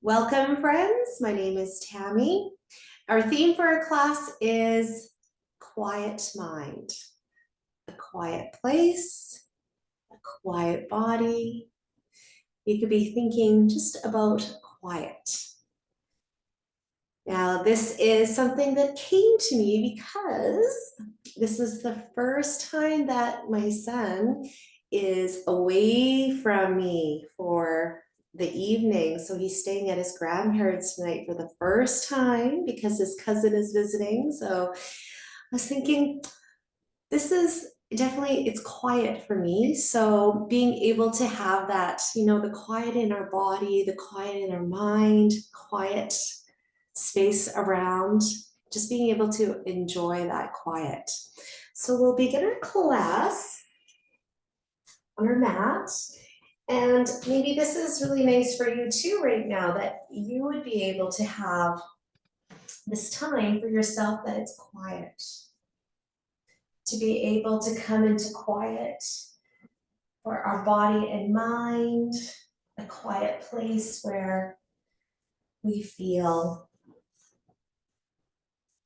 Welcome, friends. My name is Tammy. Our theme for our class is quiet mind, a quiet place, a quiet body. You could be thinking just about quiet. Now, this is something that came to me because this is the first time that my son is away from me for the evening. So he's staying at his grandparents tonight for the first time because his cousin is visiting. So I was thinking, this is definitely, it's quiet for me. So being able to have that, the quiet in our body, the quiet in our mind, quiet space around, just being able to enjoy that quiet. So we'll begin our class on our mat. And maybe this is really nice for you too right now, that you would be able to have this time for yourself that it's quiet. To be able to come into quiet for our body and mind, a quiet place where we feel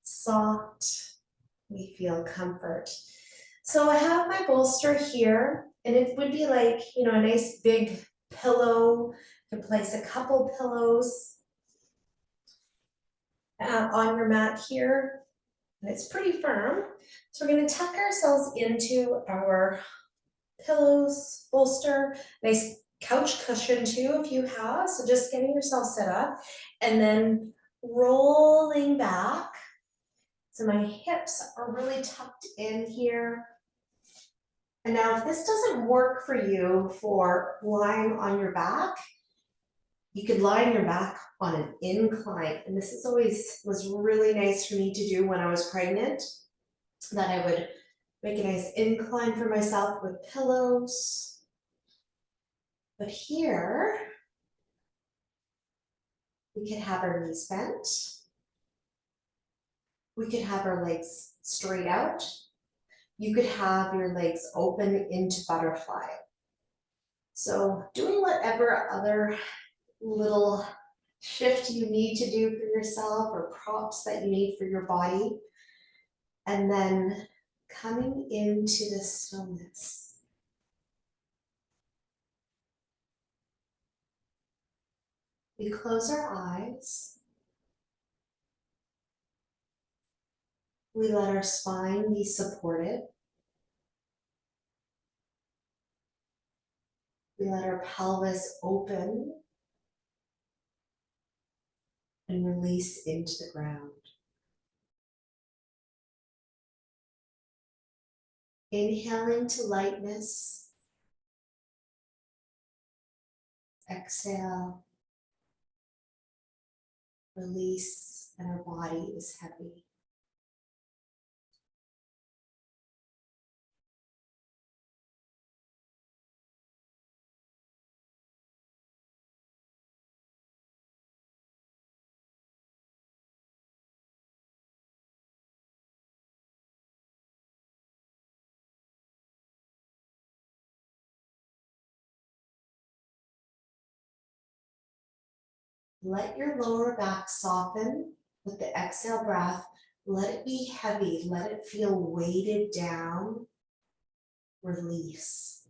soft, we feel comfort. So I have my bolster here, and it would be like, a nice big pillow. You can place a couple pillows on your mat here, and it's pretty firm. So we're going to tuck ourselves into our pillows, bolster, nice couch cushion too if you have. So just getting yourself set up and then rolling back. So my hips are really tucked in here. And now if this doesn't work for you for lying on your back, you could lie on your back on an incline. And this is always was really nice for me to do when I was pregnant, that I would make a nice incline for myself with pillows. But here, we could have our knees bent. We could have our legs straight out. You could have your legs open into butterfly. So doing whatever other little shift you need to do for yourself or props that you need for your body. And then coming into the stillness. We close our eyes. We let our spine be supported. We let our pelvis open and release into the ground. Inhaling to lightness. Exhale. Release, and our body is heavy. Let your lower back soften with the exhale breath. Let it be heavy. Let it feel weighted down. Release.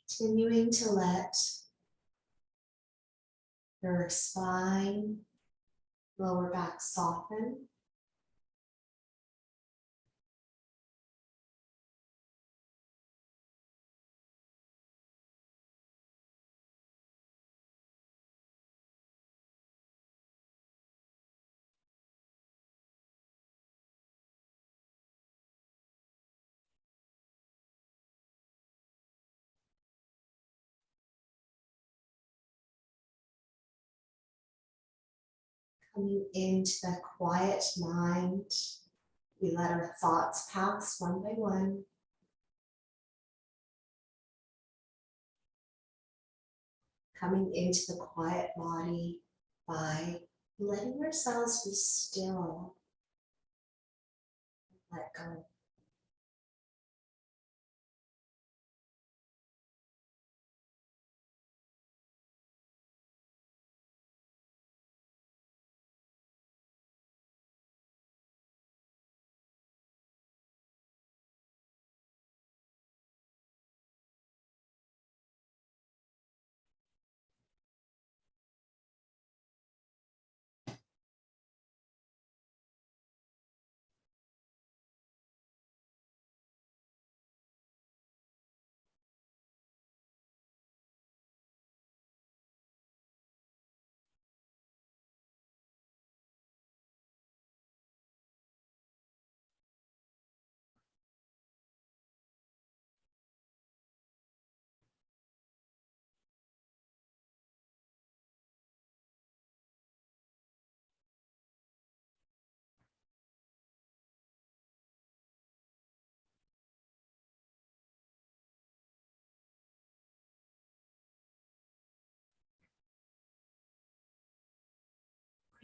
Continuing to let your spine, lower back soften. Coming into the quiet mind, we let our thoughts pass one by one. Coming into the quiet body by letting ourselves be still. Let go.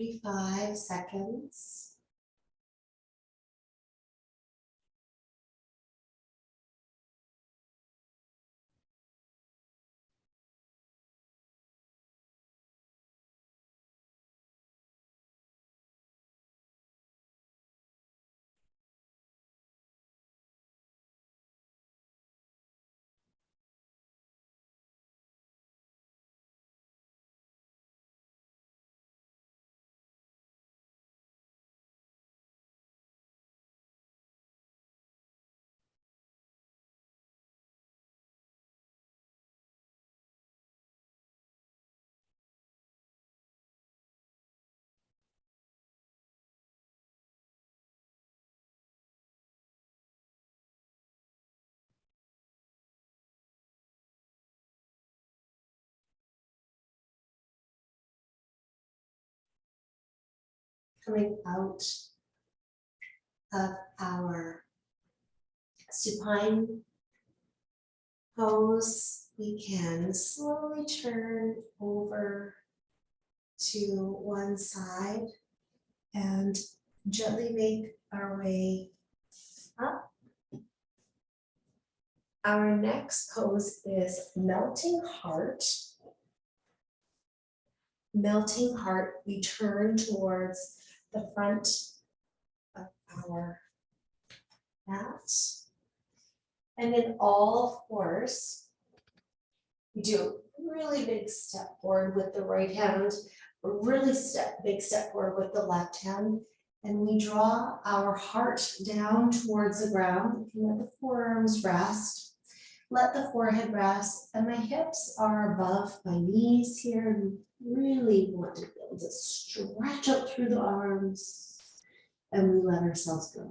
Every 5 seconds. Coming out of our supine pose, we can slowly turn over to one side and gently make our way up. Our next pose is melting heart. Melting heart, we turn towards the front of our mat. And in all fours, we do a really big step forward with the right hand, a really big step forward with the left hand, and we draw our heart down towards the ground. You can let the forearms rest, let the forehead rest, and my hips are above my knees here. We really want to be able to stretch out through the arms, and we let ourselves go.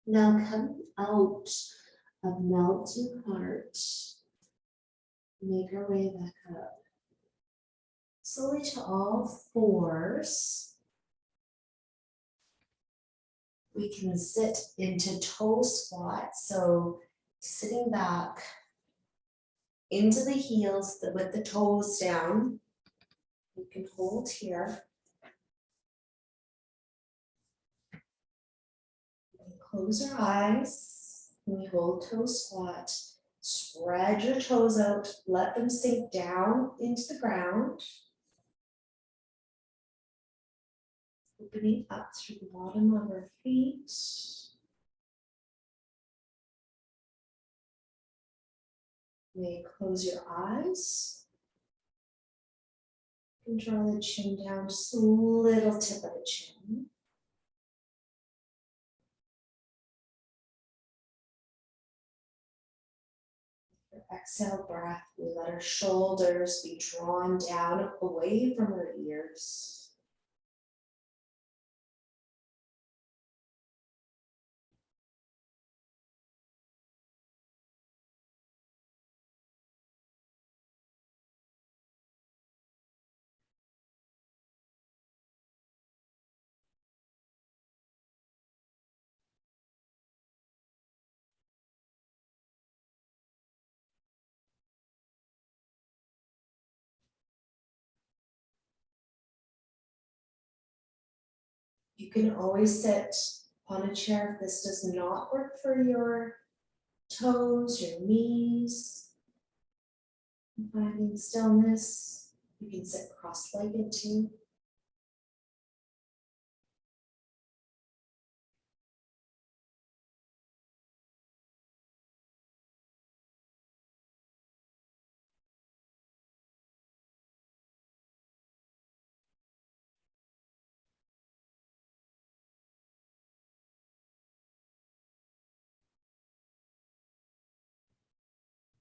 Now come out of melting heart. Make our way back up. Slowly to all fours. We can sit into toe squat. So sitting back into the heels with the toes down. You can hold here. Close your eyes. When you hold toe squat, spread your toes out. Let them sink down into the ground. Opening up through the bottom of our feet. You may close your eyes. And draw the chin down, just a little tip of the chin. Your exhale breath, we let our shoulders be drawn down away from our ears. You can always sit on a chair if this does not work for your toes, your knees. Finding stillness. You can sit cross-legged too.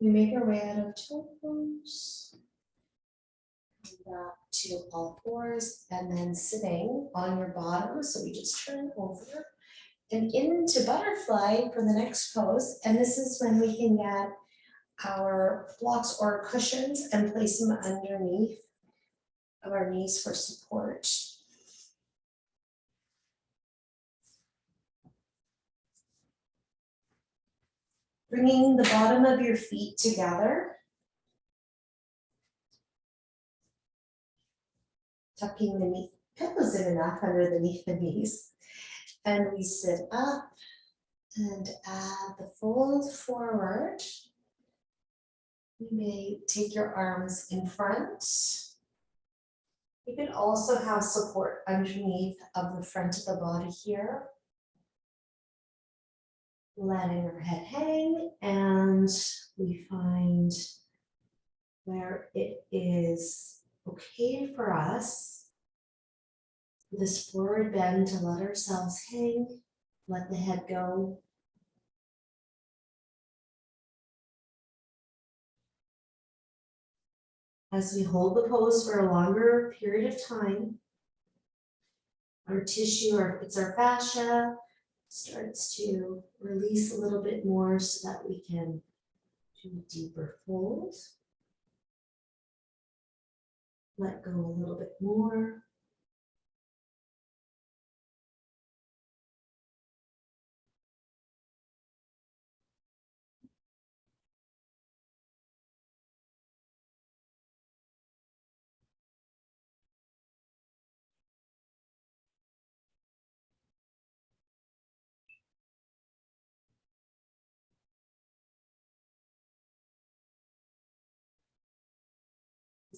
We make our way out of toe pose. Back to all fours and then sitting on your bottom. So we just turn over and into butterfly for the next pose. And this is when we can get our blocks or cushions and place them underneath of our knees for support. Bringing the bottom of your feet together. Tucking the pillows in enough underneath the knees. And we sit up and add the fold forward. You may take your arms in front. You can also have support underneath of the front of the body here. Letting our head hang, and we find where it is okay for us, this forward bend, to let ourselves hang, let the head go. As we hold the pose for a longer period of time, our tissue, it's our fascia, starts to release a little bit more so that we can do a deeper fold. Let go a little bit more.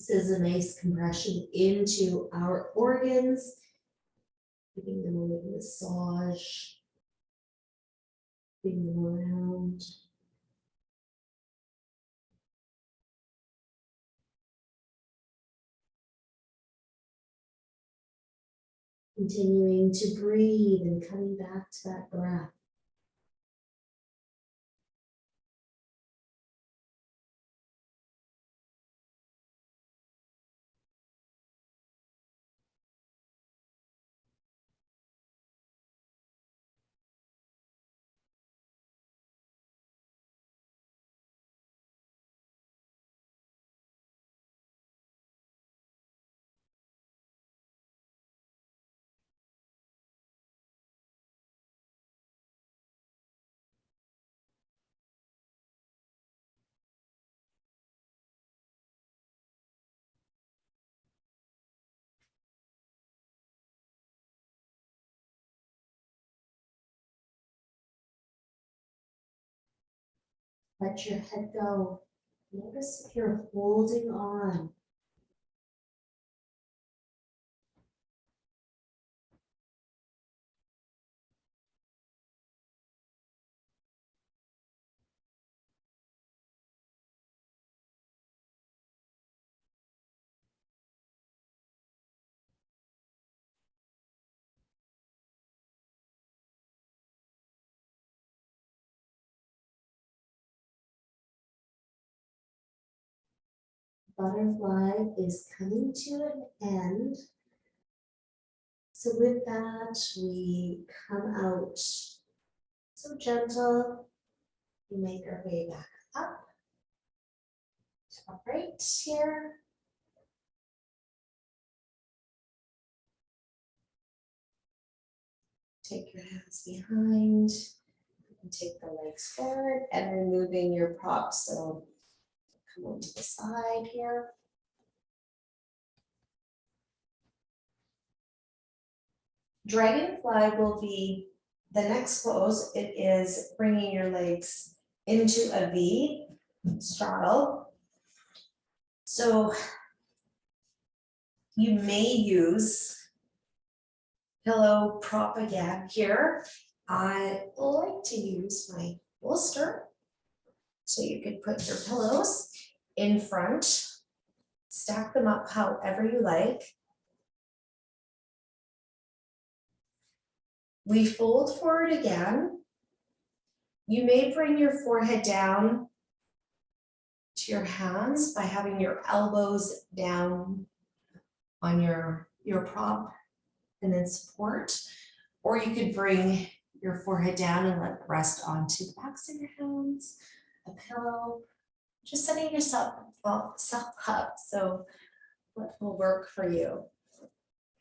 This is a nice compression into our organs, giving them a little massage, bring them around. Continuing to breathe and coming back to that breath. Let your head go. Notice if you're holding on. Butterfly is coming to an end. So with that, we come out so gentle. We make our way back up to upright here. Take your hands behind. And take the legs forward and removing your props. So come on to the side here. Dragonfly will be the next pose. It is bringing your legs into a V straddle. So you may use pillow prop again here. I like to use my bolster. So you could put your pillows in front, stack them up however you like. We fold forward again. You may bring your forehead down to your hands by having your elbows down on your prop and then support. Or you could bring your forehead down and let it rest onto the backs of your hands, a pillow, just setting yourself up so what will work for you.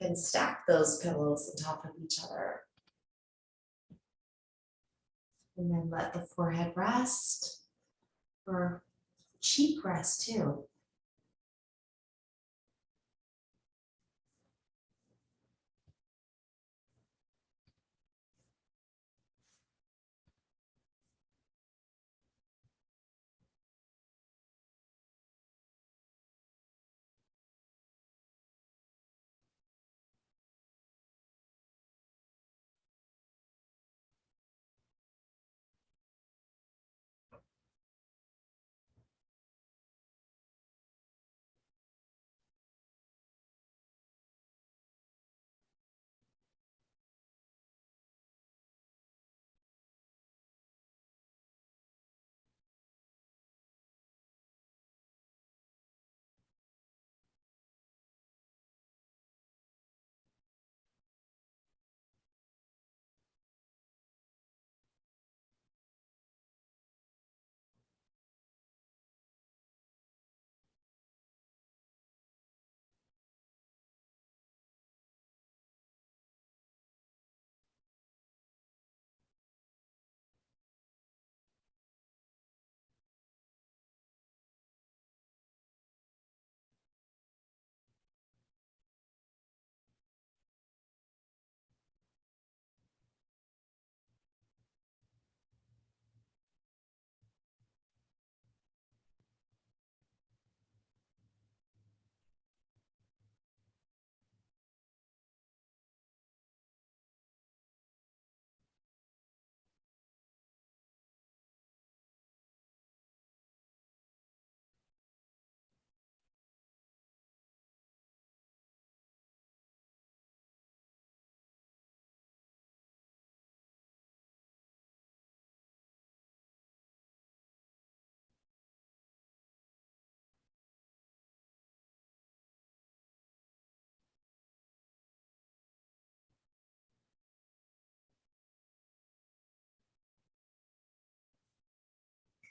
And stack those pillows on top of each other. And then let the forehead rest, or cheek rest too.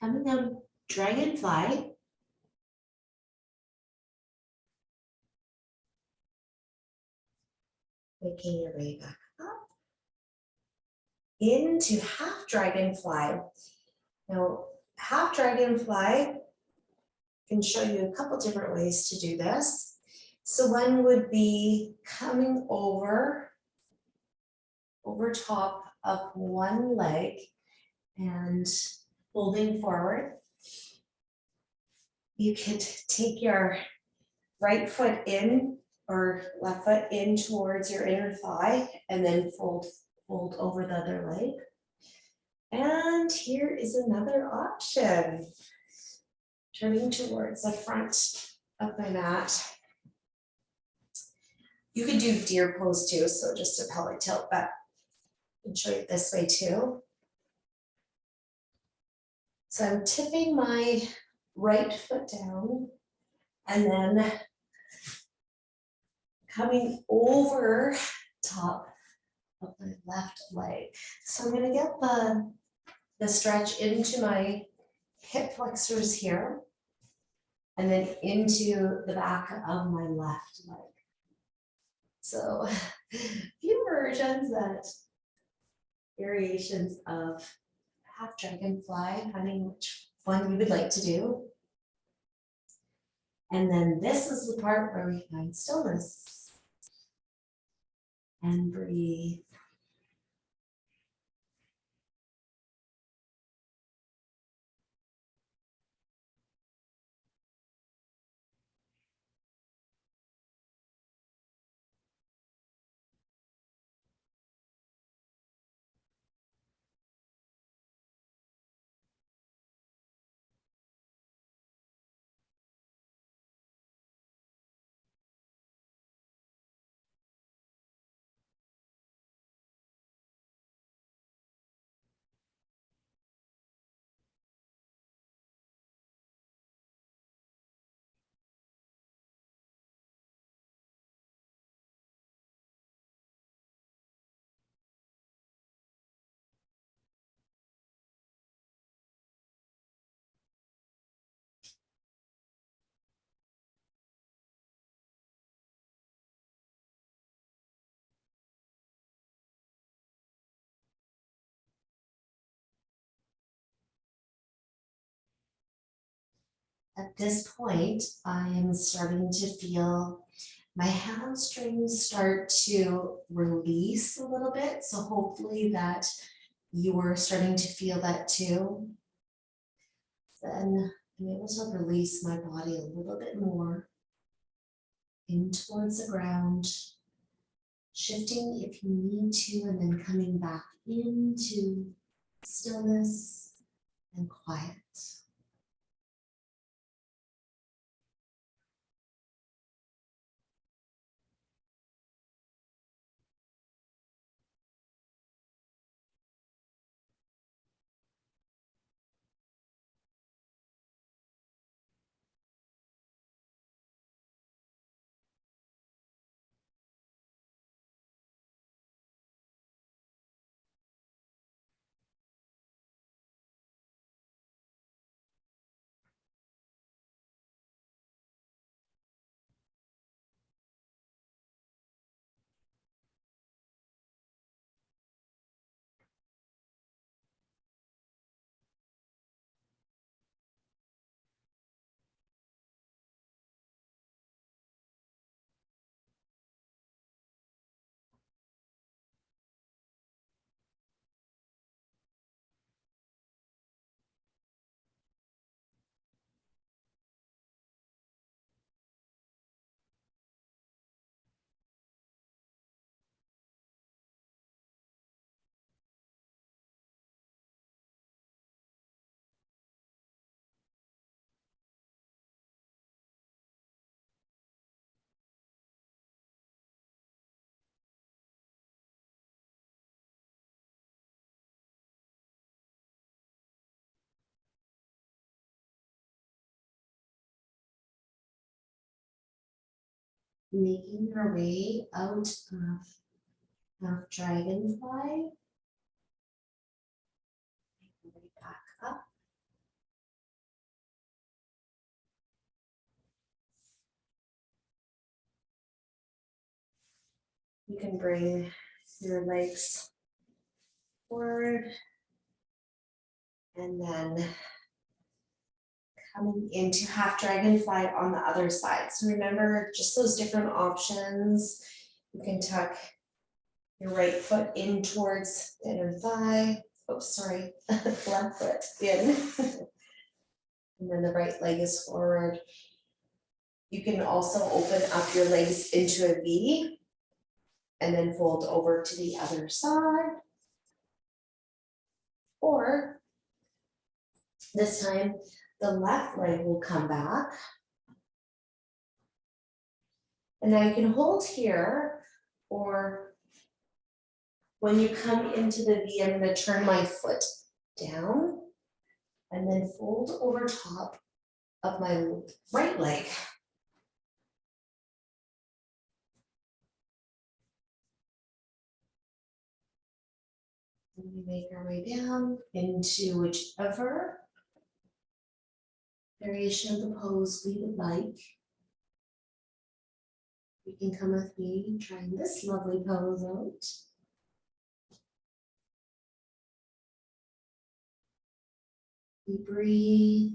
Coming out of dragonfly. Making your way back up. Into half dragonfly. Now, half dragonfly, I can show you a couple different ways to do this. So one would be coming over top of one leg and folding forward. You could take your right foot in or left foot in towards your inner thigh and then fold over the other leg. And here is another option. Turning towards the front of my mat. You could do deer pose too, so just a pelvic tilt, but I can show you this way too. So I'm tipping my right foot down and then coming over top of my left leg. So I'm gonna get the stretch into my hip flexors here and then into the back of my left leg. So a few variations of half dragonfly, depending which one you would like to do. And then this is the part where we find stillness and breathe. At this point, I am starting to feel my hamstrings start to release a little bit. So hopefully that you're starting to feel that too. Then I'm able to release my body a little bit more in towards the ground, shifting if you need to, and then coming back into stillness and quiet. Making your way out of dragonfly. Make your way back up. You can bring your legs forward and then coming into half dragonfly on the other side. So remember just those different options. You can tuck your right foot in towards the inner thigh, oh, sorry, left foot in. And then the right leg is forward. You can also open up your legs into a V and then fold over to the other side. Or this time, the left leg will come back. And now you can hold here, or when you come into the V, I'm going to turn my foot down and then fold over top of my right leg. And we make our way down into whichever variation of the pose we would like. You can come with me trying this lovely pose out. We breathe.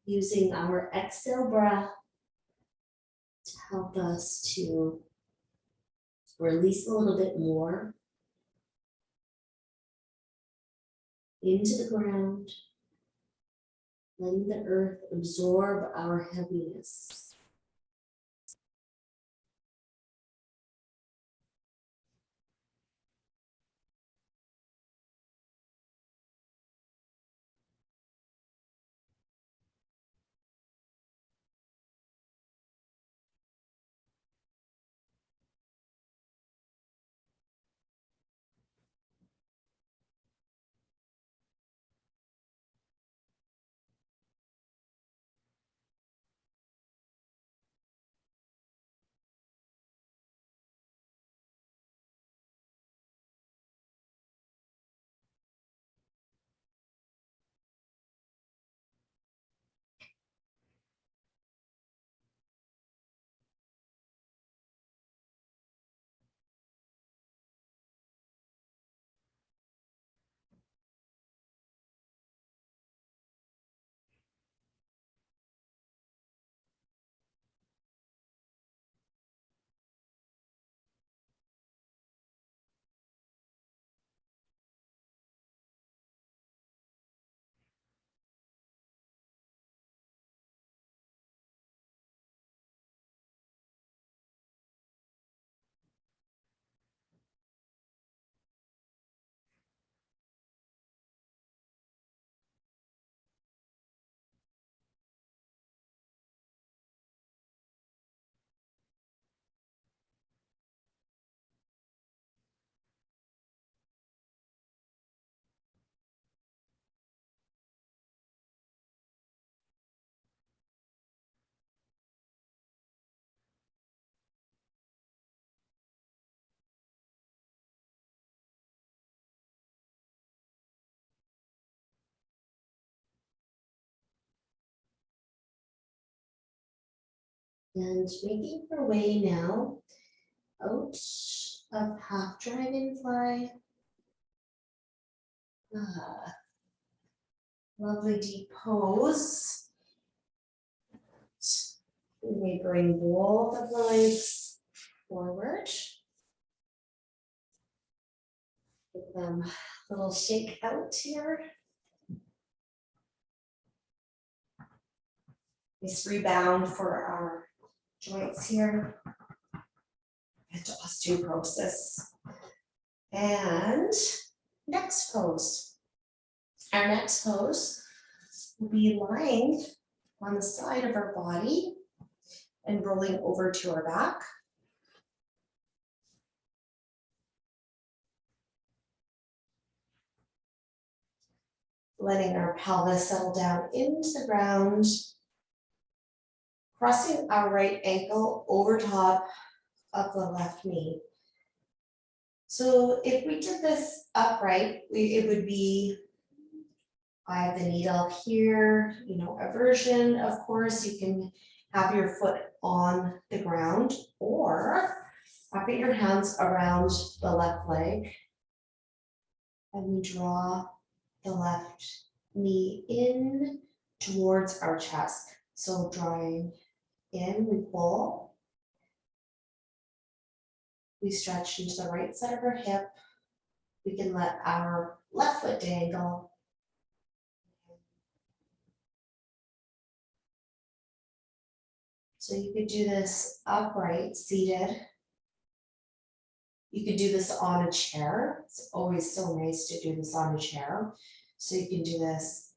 Using our exhale breath to help us to release a little bit more into the ground, letting the earth absorb our heaviness. And making our way now out of half dragonfly. Lovely deep pose. We may bring both of the legs forward. Give them a little shake out here. Nice rebound for our joints here. Into osteoporosis. And next pose. Our next pose will be lying on the side of our body and rolling over to our back. Letting our pelvis settle down into the ground. Crossing our right ankle over top of the left knee. So if we did this upright, it would be, I have the needle here, a version, of course, you can have your foot on the ground or wrap your hands around the left leg and we draw the left knee in towards our chest. So drawing in, we pull. We stretch into the right side of our hip. We can let our left foot dangle. So you could do this upright, seated. You could do this on a chair. It's always so nice to do this on a chair. So you can do this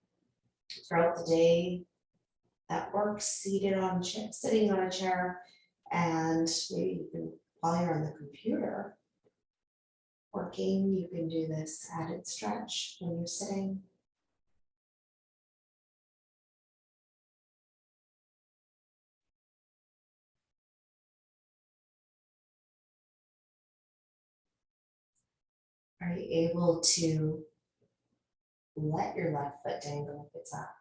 throughout the day. That works, seated on a chair, sitting on a chair, and maybe you can, while you're on the computer working, you can do this added stretch when you're sitting. Are you able to let your left foot dangle if it's up?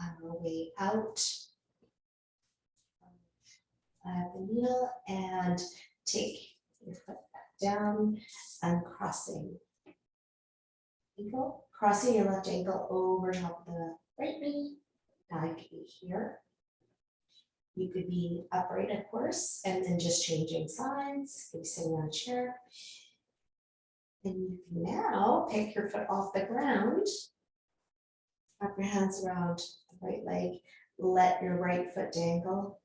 Our way out of the needle and take your foot back down and crossing your left ankle over top of the right knee. Now you could be here. You could be upright, of course, and then just changing sides. You could be sitting on a chair. And you can now pick your foot off the ground. Wrap your hands around the right leg. Let your right foot dangle.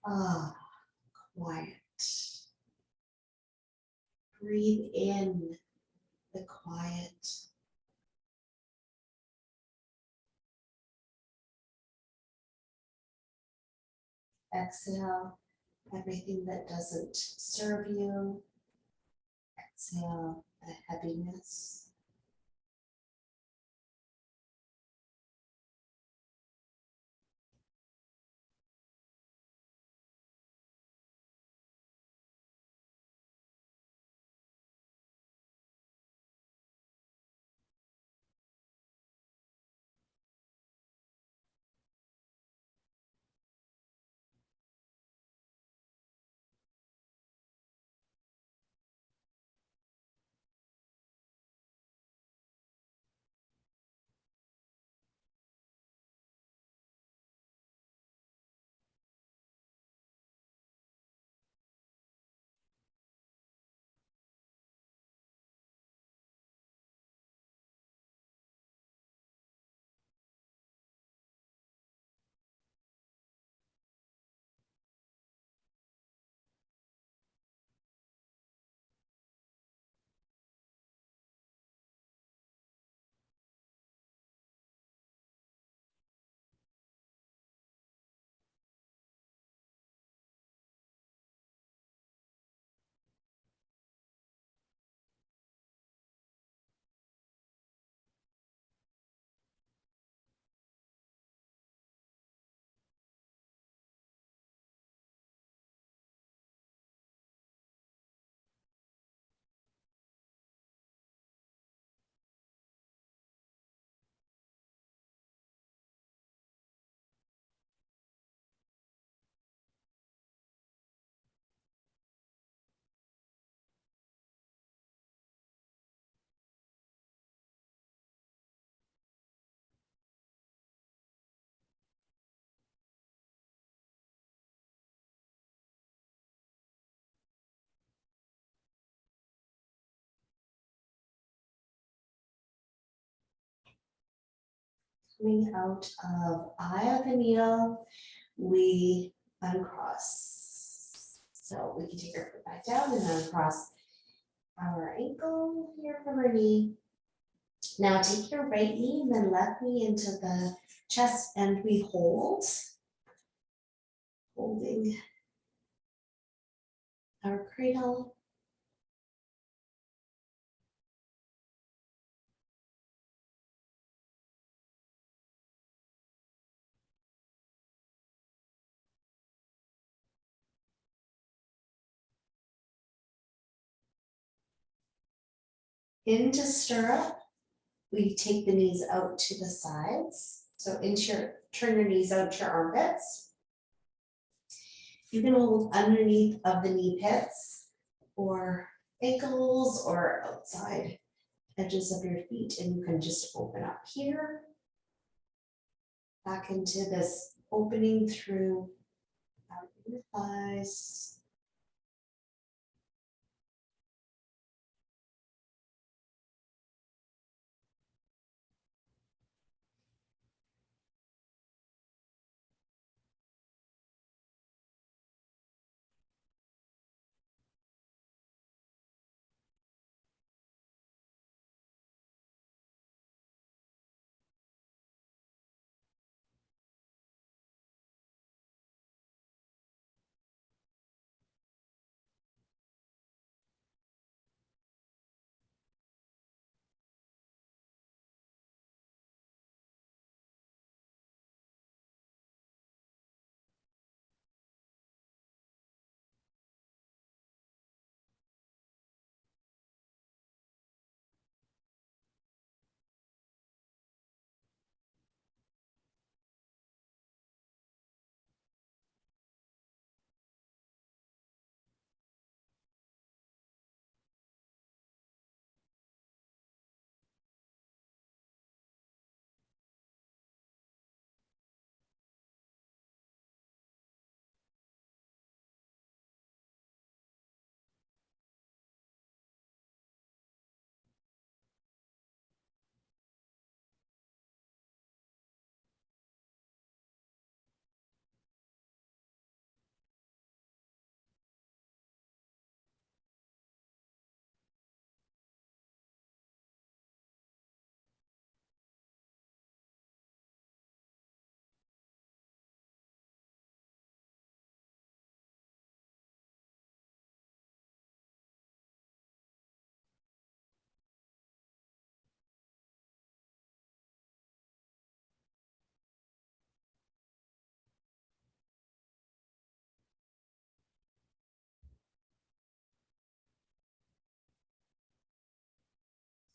Ah, quiet. Breathe in the quiet. Exhale everything that doesn't serve you. Exhale the heaviness. Coming out of eye of the needle, we uncross. So we can take our foot back down and uncross our ankle here from our knee. Now take your right knee and then left knee into the chest and we hold. Holding our cradle. Into stirrup, we take the knees out to the sides. So turn your knees out to your armpits. You can hold underneath of the knee pits or ankles or outside edges of your feet, and you can just open up here, back into this opening through our inner thighs.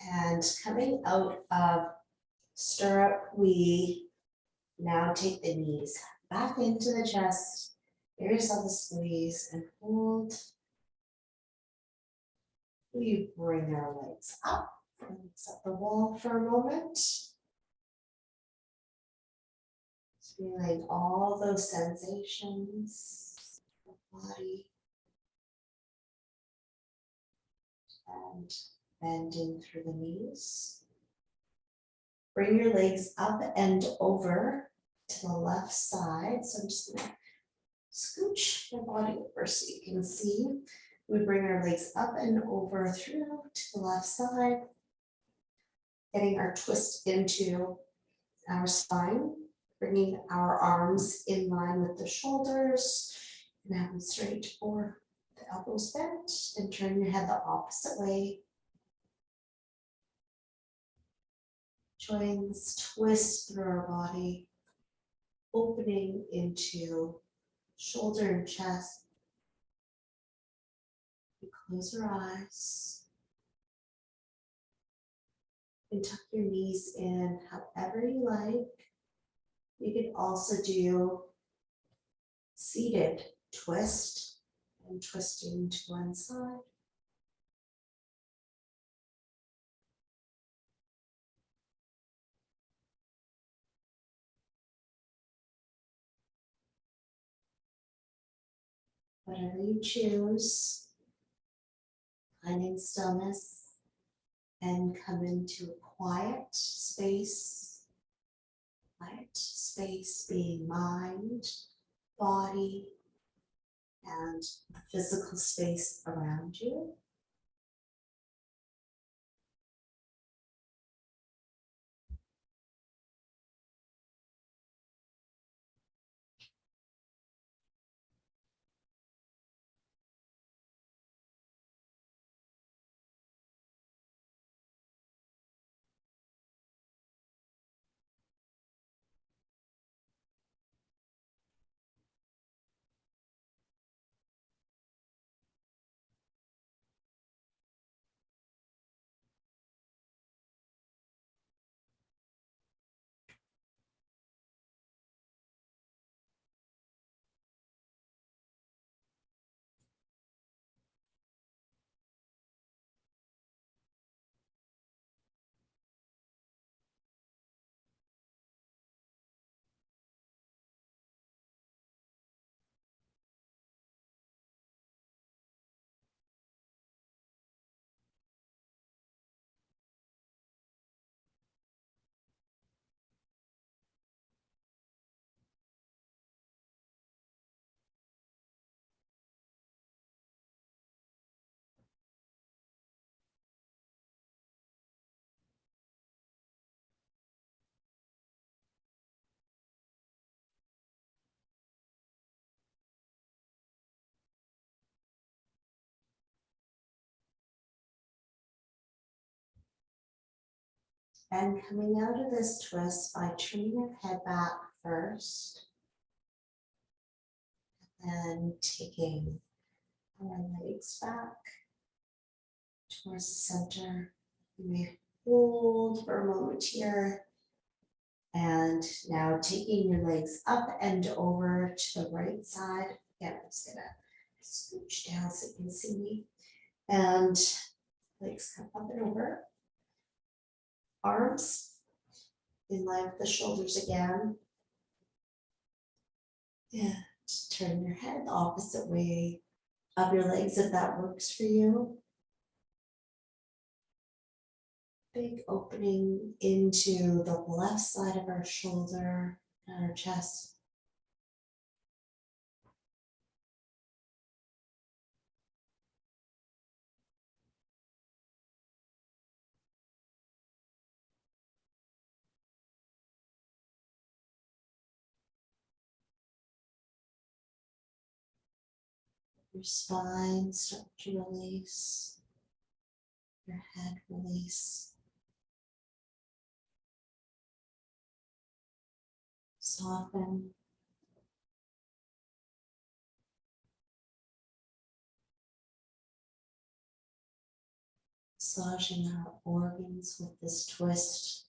And coming out of stirrup, we now take the knees back into the chest. Give yourself a squeeze and hold. We bring our legs up, legs up the wall for a moment. Feeling all those sensations of the body and bending through the knees. Bring your legs up and over to the left side. So I'm just gonna scooch my body over so you can see. We bring our legs up and over through to the left side, getting our twist into our spine, bringing our arms in line with the shoulders, and have them straight or the elbows bent, and turn your head the opposite way. Join this twist through our body, opening into shoulder and chest. You close your eyes and tuck your knees in however you like. You can also do seated twist and twisting to one side. Whatever you choose, finding stillness and come into a quiet space quiet space being mind, body, and the physical space around you. And coming out of this twist by turning your head back first, and taking our legs back towards the center. You may hold for a moment here. And now taking your legs up and over to the right side. Again, I'm just gonna scooch down so you can see me. And legs come up and over. Arms in line with the shoulders again. And turn your head the opposite way of your legs if that works for you. Big opening into the left side of our shoulder and our chest. Your spine start to release. Your head release. Soften. Massaging our organs with this twist.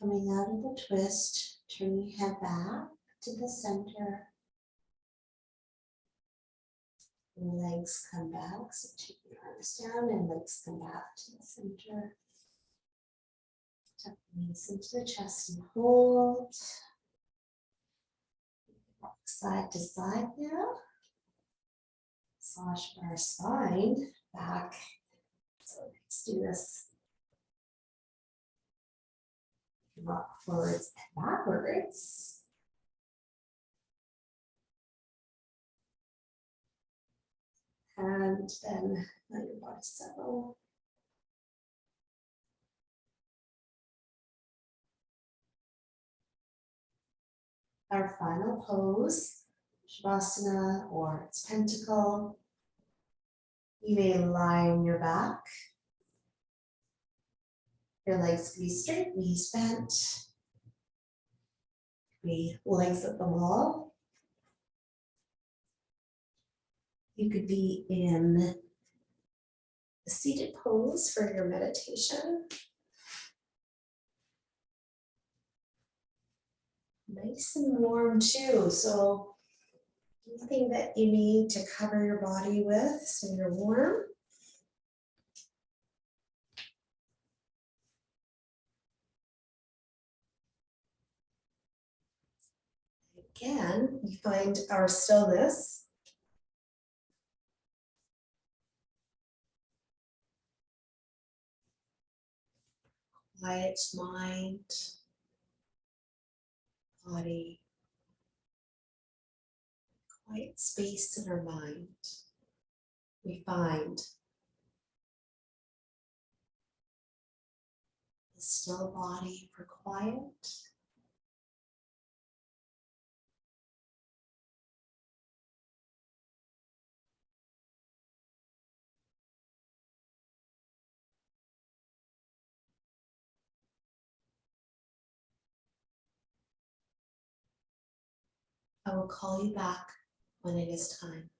Coming out of the twist, turn your head back to the center. Your legs come back, so take your arms down and legs come back to the center. Tuck the knees into the chest and hold. Rock side to side now. Massage our spine back. So let's do this. Rock forwards and backwards. And then let your body settle. Our final pose, Shavasana or its pentacle. You may lie on your back. Your legs can be straight, knees bent. Be legs at the wall. You could be in a seated pose for your meditation. Nice and warm too, so anything that you need to cover your body with so you're warm. Again, we find our stillness. Quiet mind, body, quiet space in our mind. We find the still body for quiet. I will call you back when it is time.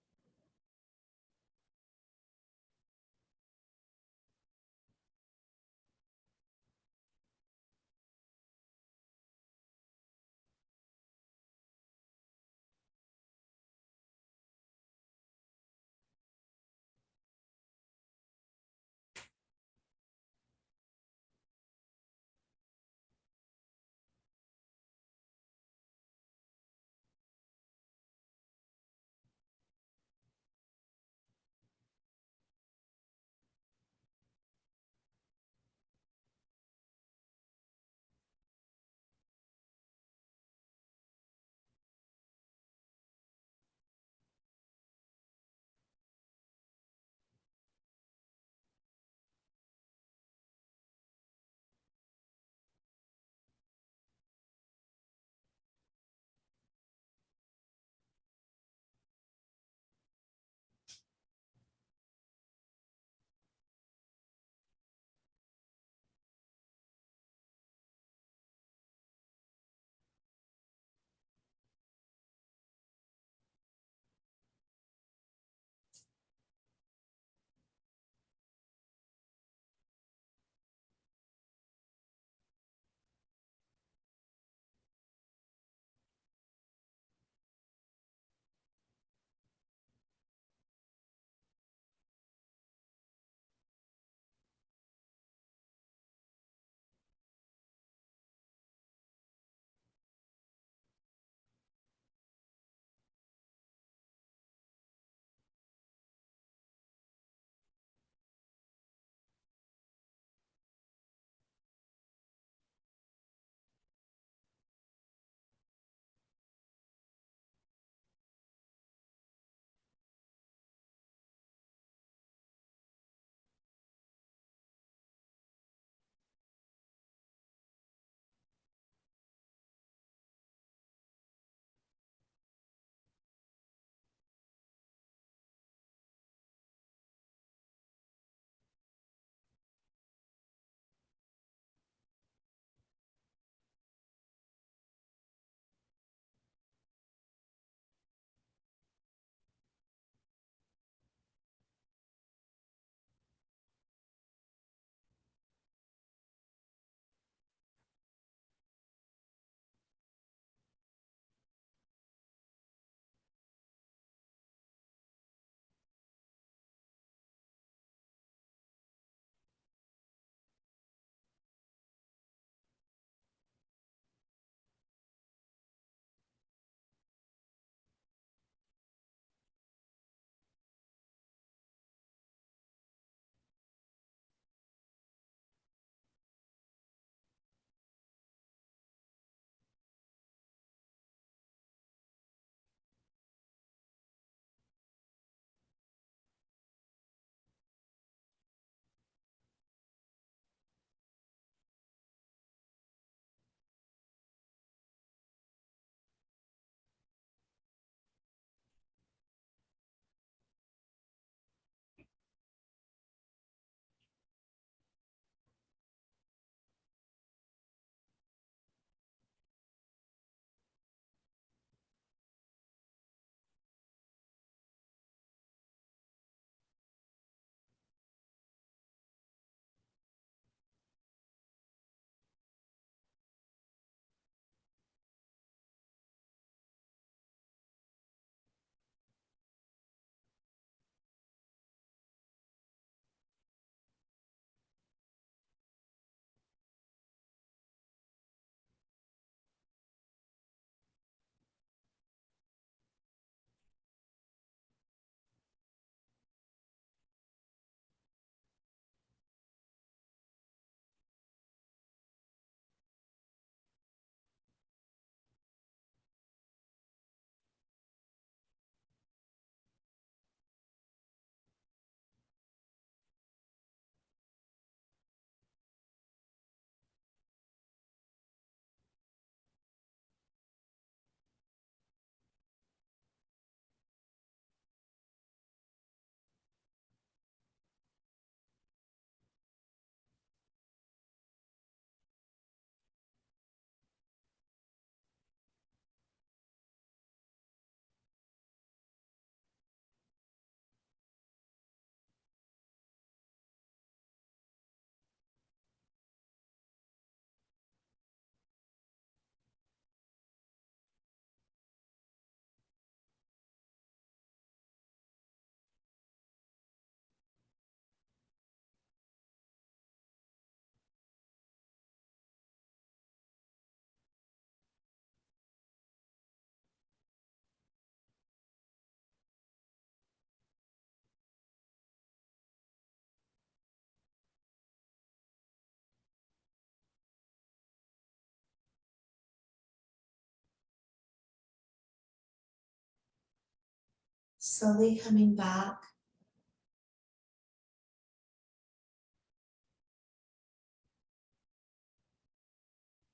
Slowly coming back.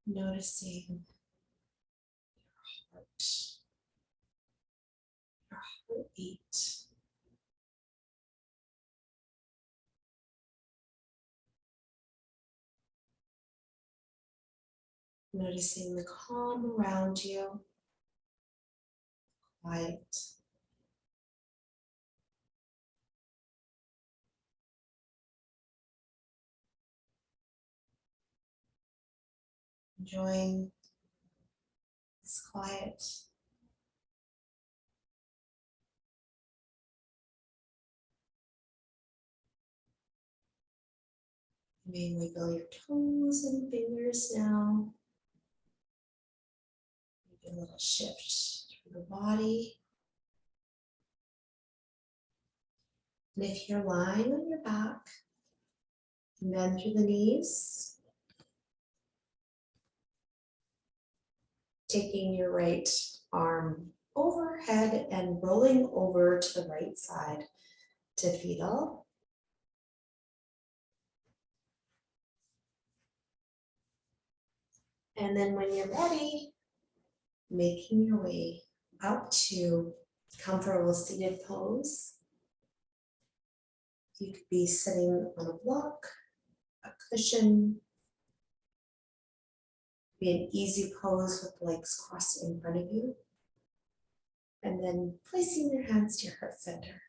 Noticing your heartbeat. Noticing the calm around you, quiet. Enjoying this quiet. You may wiggle your toes and fingers now. Maybe a little shift through the body. And if you're lying on your back, bend through the knees. Taking your right arm overhead and rolling over to the right side to fetal. And then when you're ready, making your way up to comfortable seated pose. You could be sitting on a block, a cushion, be an easy pose with legs crossed in front of you. And then placing your hands to your heart center.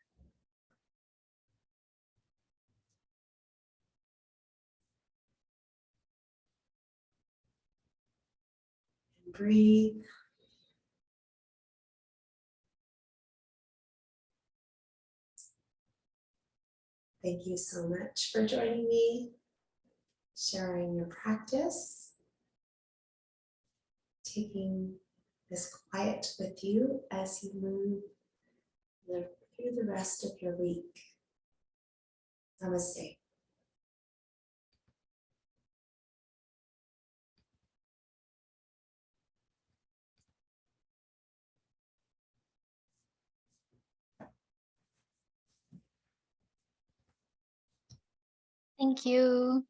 And breathe. Thank you so much for joining me, sharing your practice, taking this quiet with you as you move through the rest of your week. Namaste. Thank you.